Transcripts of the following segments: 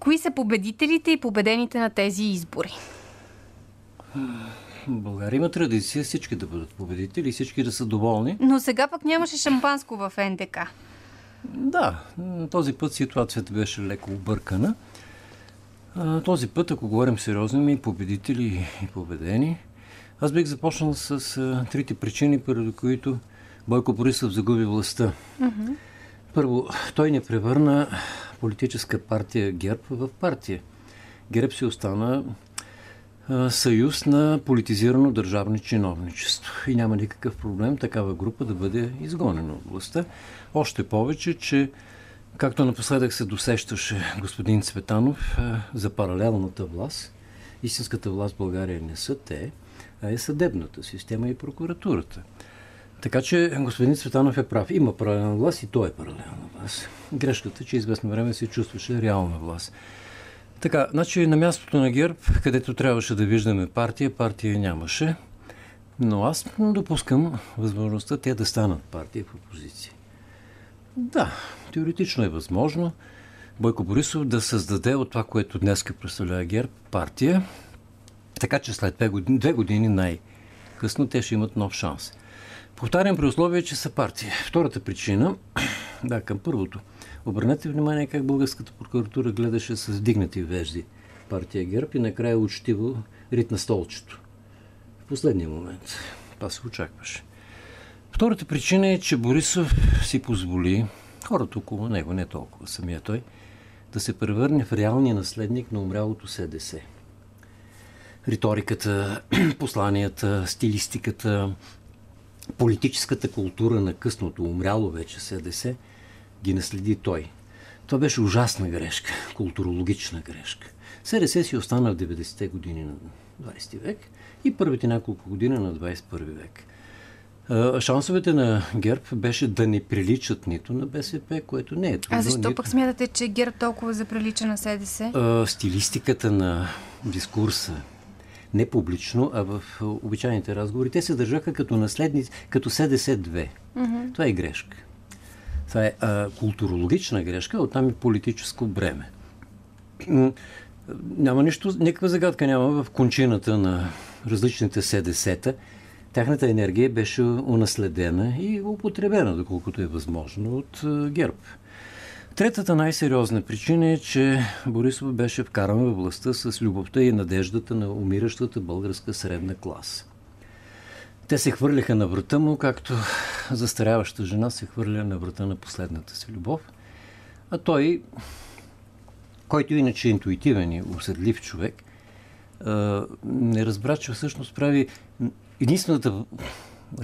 Кои са победителите и победените на тези избори? България има традиция всички да бъдат победители и всички да са доволни. Но сега пък нямаше шампанско в НДК. Да, този път ситуацията беше леко объркана. Този път, ако говорим сериозно, има и победители и победени. Аз бих започнал с трите причини, поради които Бойко Борисов загуби властта. Първо, той не превърна политическа партия ГЕРБ в партия. ГЕРБ си остана съюз на политизирано държавно чиновничество. И няма никакъв проблем такава група да бъде изгонена от властта. Още повече, че както напоследък се досещаше господин Цветанов за паралелната власт, истинската власт в България не са те, а е съдебната система и прокуратурата. Така че господин Цветанов е прав. Има паралелна власт и той е паралелна власт. Грешката, че известно време се чувстваше реална власт. Така, значи на мястото на ГЕРБ, където трябваше да виждаме партия нямаше, но аз допускам възможността те да станат партия в опозиция. Да, теоретично е възможно Бойко Борисов да създаде от това, което днеска представлява ГЕРБ, партия, така че след 2 години най-късно те ще имат нов шанс. Повтарям при условие, че са партия. Втората причина, към първото. Обърнете внимание как българската прокуратура гледаше с вдигнати вежди партия ГЕРБ и накрая учтиво ритна столчето. В последния момент. Това се очакваше. Втората причина е, че Борисов си позволи, хората около него, не толкова самия той, да се превърне в реалния наследник на умрялото СДС. Риториката, посланията, стилистиката, политическата култура на късното умряло вече СДС ги наследи той. Това беше ужасна грешка, културологична грешка. СДС си остана в 90-те години на 20 век и първите няколко години на 21 век. Шансовете на ГЕРБ беше да не приличат нито на БСП, което не е трудно. А защо пък смятате, че ГЕРБ толкова заприлича на СДС? Стилистиката на дискурса, не публично, а в обичайните разговори, те се държаха като наследници, като СДС-2. Това е грешка. Това е културологична грешка, оттам и политическо бреме. Няма нищо, никаква загадка няма в кончината на различните СДС-та. Тяхната енергия беше унаследена и употребена, доколкото е възможно, от ГЕРБ. Третата най-сериозна причина е, че Борисов беше вкаран във властта с любовта и надеждата на умиращата българска средна класа. Те се хвърляха на врата му, както застаряваща жена се хвърля на врата на последната си любов. А той, който иначе е интуитивен и усъдлив човек, не разбра, че всъщност прави единствената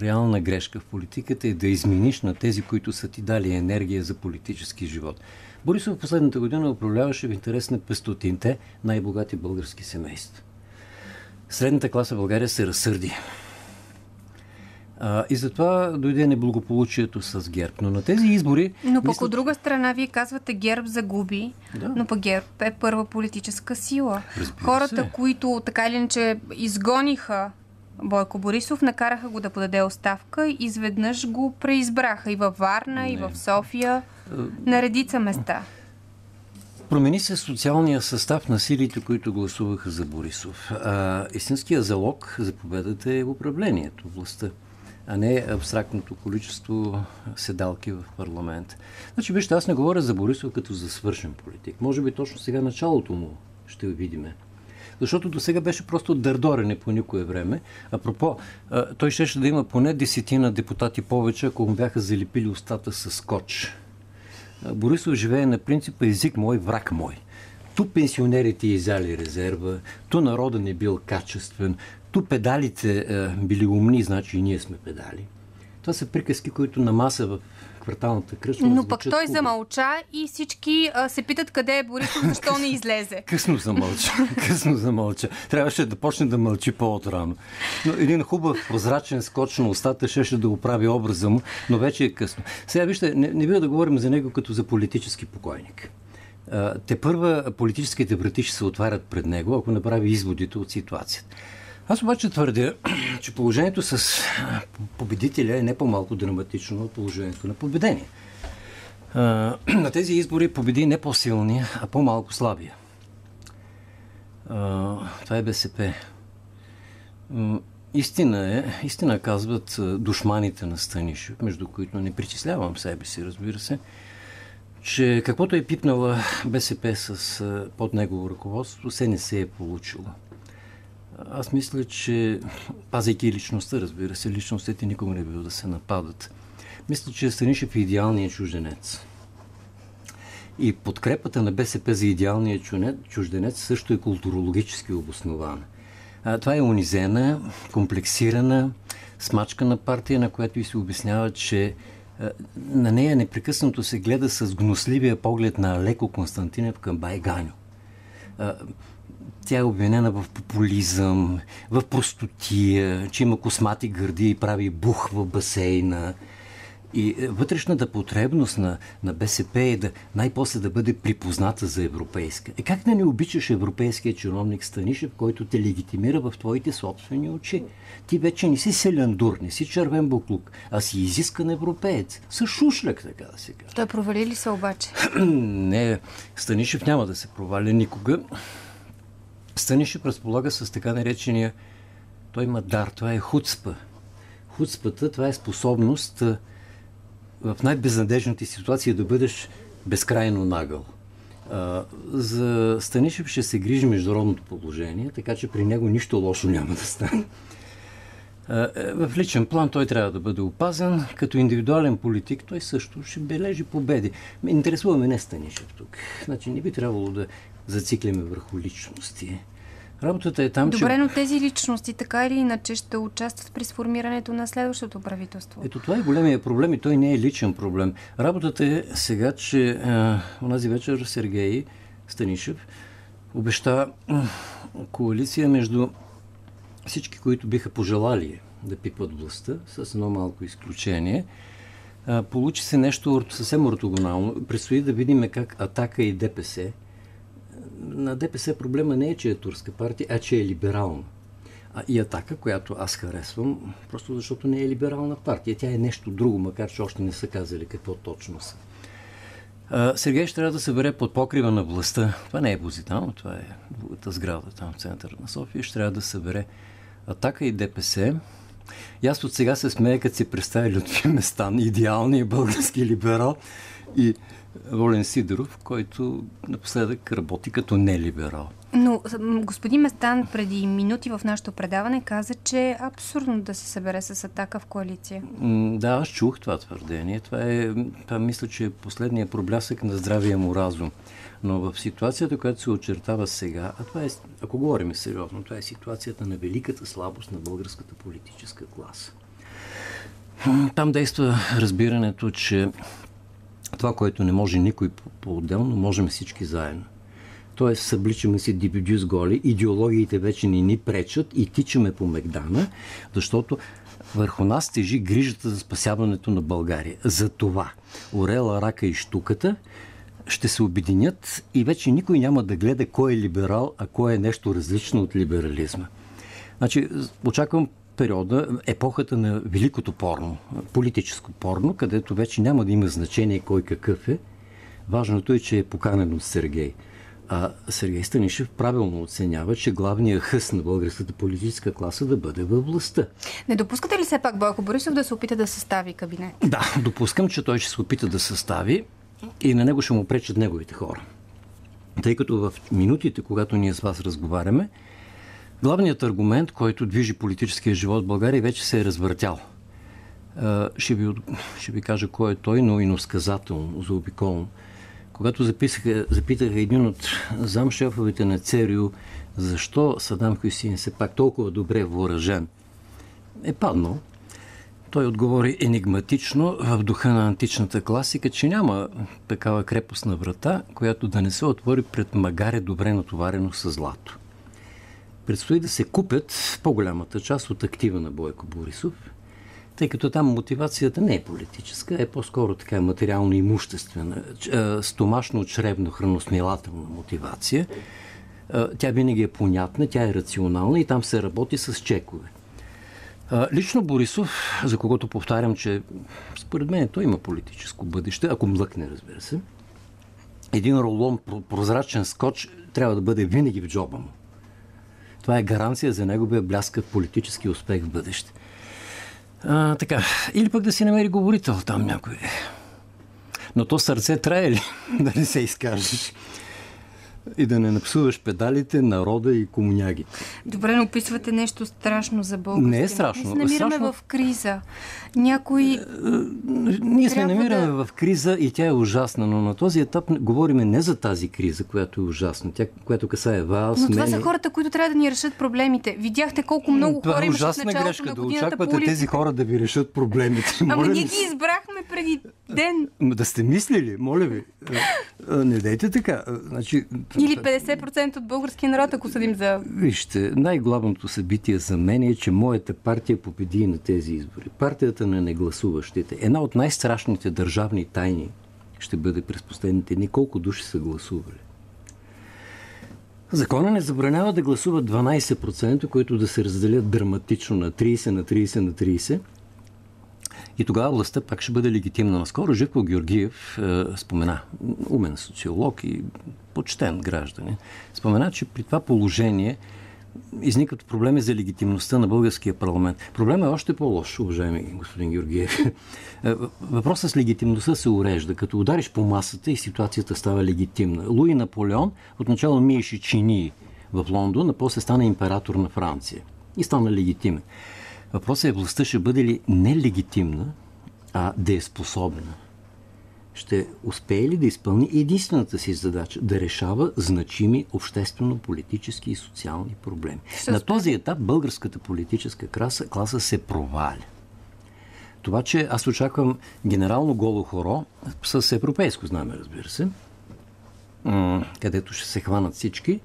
реална грешка в политиката е да измениш на тези, които са ти дали енергия за политически живот. Борисов в последната година управляваше в интерес на 500-те най-богати български семейства. Средната класа в България се разсърди. И затова дойде неблагополучието с ГЕРБ. Но на тези избори... Но пък от друга страна, вие казвате, ГЕРБ загуби, но пък ГЕРБ е първа политическа сила. Хората, които така или иначе изгониха Бойко Борисов, накараха го да подаде оставка и изведнъж го преизбраха и във Варна, и в София, на редица места. Промени се социалния състав на силите, които гласуваха за Борисов. Истинският залог за победата е управлението, властта, а не абстрактното количество седалки в парламент. Значи, вижте, аз не говоря за Борисов като за свършен политик. Може би точно сега началото му ще видиме. Защото до сега беше просто дърдорене по никое време. Апропо, той щеше да има поне 10 депутати повече, ако му бяха залепили устата с скотч. Борисов живее на принципа език мой, враг мой. Ту пенсионерите изяли резерва, ту народа не бил качествен, ту педалите били умни, значи и ние сме педали. Това са приказки, които на маса в кварталната кръчма. Но пък той замълча и всички се питат къде е Борисов, защо не излезе. Късно замълча. Трябваше да почне да мълчи по-отрано. Но един хубав прозрачен скоч на устата щеше да оправи образа му, но вече е късно. Сега вижте, не бива да говорим за него като за политически покойник. Тепърва политическите врати ще се отварят пред него, ако направи изводите от ситуацията. Аз обаче твърдя, че положението с победителя е не по-малко драматично от положението на победение. На тези избори победи не по-силния, а по-малко слабия. Това е БСП. Истина казват душманите на Станишев, между които не причислявам себе си, разбира се, че каквото е пипнала БСП под негово ръководство, се не се е получило. Аз мисля, че, пазейки личността, разбира се, личностите никога не бива да се нападат. Мисля, че Станишев е идеалният чужденец. И подкрепата на БСП за идеалния чужденец също е културологически обоснована. Това е унизена, комплексирана, смачкана партия, на която и се обяснява, че на нея непрекъснато се гледа с гносливия поглед на Алеко Константинов към Бай Ганьо. Тя е обвинена в популизъм, в простотия, че има космати гърди и прави бух в басейна. И вътрешната потребност на БСП е най-после да бъде припозната за европейска. Как да не обичаш европейския чиновник Станишев, който те легитимира в твоите собствени очи? Ти вече не си селяндур, не си червен буклук, а си изискан европеец. С шушляк, така да се каже. Той провали ли се обаче? Не, Станишев няма да се проваля никога. Станишев разполага с така наречения... Той има дар, това е хуцпа. Хуцпата, това е способност в най-безнадежната ситуация да бъдеш безкрайно нагъл. За Станишев ще се грижи международното положение, така че при него нищо лошо няма да стане. В личен план той трябва да бъде опазен. Като индивидуален политик той също ще бележи победи. Интересуваме не Станишев тук. Значи не би трябвало да зациклиме върху личности. Работата е там, Добре, но тези личности така или иначе ще участват при сформирането на следващото правителство. Ето това е големия проблем и той не е личен проблем. Работата е сега, че онази вечер Сергей Станишев обеща коалиция между всички, които биха пожелали да пипат властта, с едно малко изключение. Получи се нещо съвсем ортогонално. Предстои да видим как Атака и ДПС. На ДПС проблема не е, че е турска партия, а че е либерална. И Атака, която аз харесвам, просто защото не е либерална партия. Тя е нещо друго, макар че още не са казали какво точно са. Сергей ще трябва да се събере под покрива на властта. Това не е Позитано, това е другата сграда там в центъра на София. Ще трябва да събере Атака и ДПС. И аз от сега се смея, като си представя Лютви Местан, идеалният български либерал, и Волен Сидеров, който напоследък работи като нелиберал. Но господин Местан преди минути в нашето предаване каза, че е абсурдно да се събере с Атака в коалиция. Да, аз чух това твърдение. Това мисля, че е последният проблясък на здравия му разум. Но в ситуацията, която се очертава сега, ако говорим сериозно, това е ситуацията на великата слабост на българската политическа класа. Там действа разбирането, че това, което не може никой по-отделно, можем всички заедно. Тоест, събличаме си дибюдю с голи, идеологиите вече ни пречат и тичаме по Мегдана, защото върху нас тежи грижата за спасяването на България. За това орела, рака и щуката ще се обединят и вече никой няма да гледа кой е либерал, а кой е нещо различно от либерализма. Значи, очаквам периода, епохата на великото порно, политическо порно, където вече няма да има значение кой какъв е. Важното е, че е поканен от Сергей. А Сергей Станишев правилно оценява, че главният хъс на българската политическа класа да бъде във властта. Не допускате ли все пак Бойко Борисов да се опита да състави кабинет? Да, допускам, че той ще се опита да състави и на него ще му пречат неговите хора. Тъй като в минутите, когато ние с вас разговаряме, главният аргумент, който движи политическия живот в България, вече се е развъртял. Ще ви кажа кой е той, но иносказателно, заобиколно. Когато запитаха един от замшефовете на ЦРУ, защо Садам Хюсеин все пак толкова добре въоръжен е паднал, той отговори енигматично в духа на античната класика, че няма такава крепостна врата, която да не се отвори пред магаре добре натоварено с злато. Предстои да се купят по-голямата част от актива на Бойко Борисов, тъй като там мотивацията не е политическа, е по-скоро така материално-имуществена, стомашно-чревно храносмилателна мотивация. Тя винаги е понятна, тя е рационална и там се работи с чекове. Лично Борисов, за когото повтарям, че според мен той има политическо бъдеще, ако млъкне, разбира се, един рулон прозрачен скотч трябва да бъде винаги в джоба му. това е гаранция за неговия бляскав политически успех в бъдеще. Така. Или пък да си намери говорител там някой. Но то сърце трае ли да не се изкажеш? И да не напсуваш педалите, народа и комунягите. Добре, но описвате нещо страшно за българите. Не е страшно. Ние се намираме в криза. Някой... Ние се намираме в криза и тя е ужасна, но на този етап говорим не за тази криза, която е ужасна. Тя, която касае вас, но това са хората, които трябва да ни решат проблемите. Видяхте колко много хора имаше в началото грешка, на да годината очаквате по улиците. тези хора да ви решат проблемите. Ама ние ги избрахме преди ден. Да сте мислили, моля ви. Не дейте така. Значи, или 50% от българския народ, ако съдим за... Вижте, най-главното събитие за мен е, че моята партия победи на тези избори. Партията на негласуващите. Една от най-страшните държавни тайни ще бъде през последните дни колко души са гласували. Закона не забранява да гласуват 12%, които да се разделят драматично на 30, на 30, на 30. И тогава властта пак ще бъде легитимна. Наскоро Живко Георгиев спомена, умен социолог и почтен гражданин, спомена, че при това положение изникват проблеми за легитимността на българския парламент. Проблемът е още по-лош, уважаеми господин Георгиев. Въпросът с легитимността се урежда. Като удариш по масата и ситуацията става легитимна. Луи Наполеон отначало миеше чинии в Лондон, а после стана император на Франция. И стана легитимен. Въпросът е, властта ще бъде ли нелегитимна, а дееспособна? Ще успее ли да изпълни единствената си задача да решава значими обществено-политически и социални проблеми? На този етап българската политическа класа се проваля. Това, че аз очаквам генерално голо хоро с европейско знаме, разбира се, където ще се хванат всички,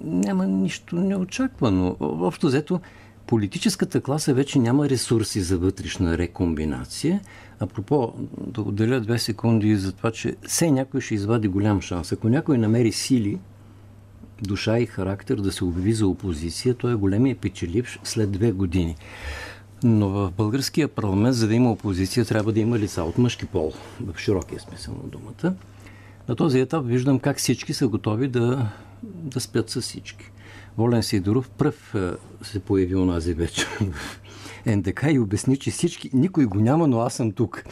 няма нищо неочаквано. Общо взето, политическата класа вече няма ресурси за вътрешна рекомбинация. Апропо, да отделя 2 секунди за това, че все някой ще извади голям шанс. Ако някой намери сили, душа и характер да се обяви за опозиция, той е големия печеливш след 2 години. Но в българския парламент, за да има опозиция, трябва да има лица от мъжки пол, в широкия смисъл на думата. На този етап виждам как всички са готови да спят с всички. Волен Сидоров пръв се появи онази вечер в НДК и обясни, че никой го няма, но аз съм тук.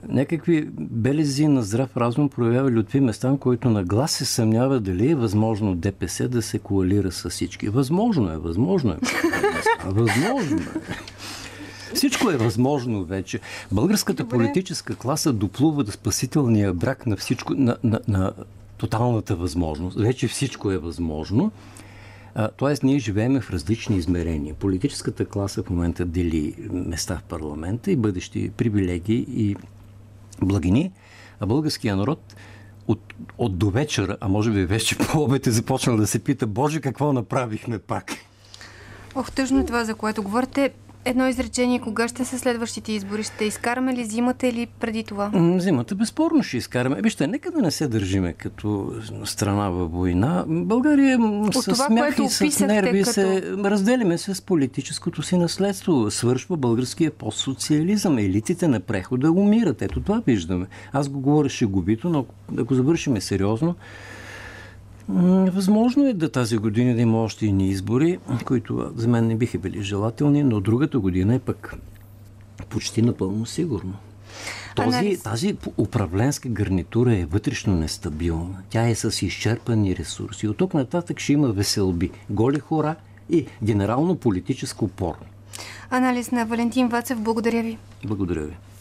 Някакви белези на здрав разум проявява Лютви Местан, който на глас се съмнява дали е възможно ДПС да се коалира с всички. Възможно е. Възможно е. Всичко е възможно вече. Българската политическа класа доплува до спасителния брак на всичко, на тоталната възможност. Вече всичко е възможно. Тоест, ние живеем в различни измерения. Политическата класа в момента дели места в парламента и бъдещи привилегии и благини, а българския народ от до вечера, а може би вече по обед е започнал да се пита: Боже, какво направихме пак? Ох, тъжно е това, за което говорите. Едно изречение, кога ще са следващите избори? Ще изкараме ли зимата или преди това? Зимата безспорно ще изкараме. Вижте, нека да не се държиме като страна във война. България с смях и с нерви се разделиме с политическото си наследство. Свършва българския постсоциализъм. Елитите на прехода умират. Ето това виждаме. Аз го говоря шеговито, но ако завършиме сериозно, възможно е да тази година да има още и избори, които за мен не биха били желателни, но другата година е пък почти напълно сигурно. Тази управленска гарнитура е вътрешно нестабилна. Тя е с изчерпани ресурси. От тук нататък ще има веселби, голи хора и генерално политическо порно. Анализ на Валентин Вацев. Благодаря ви. Благодаря ви.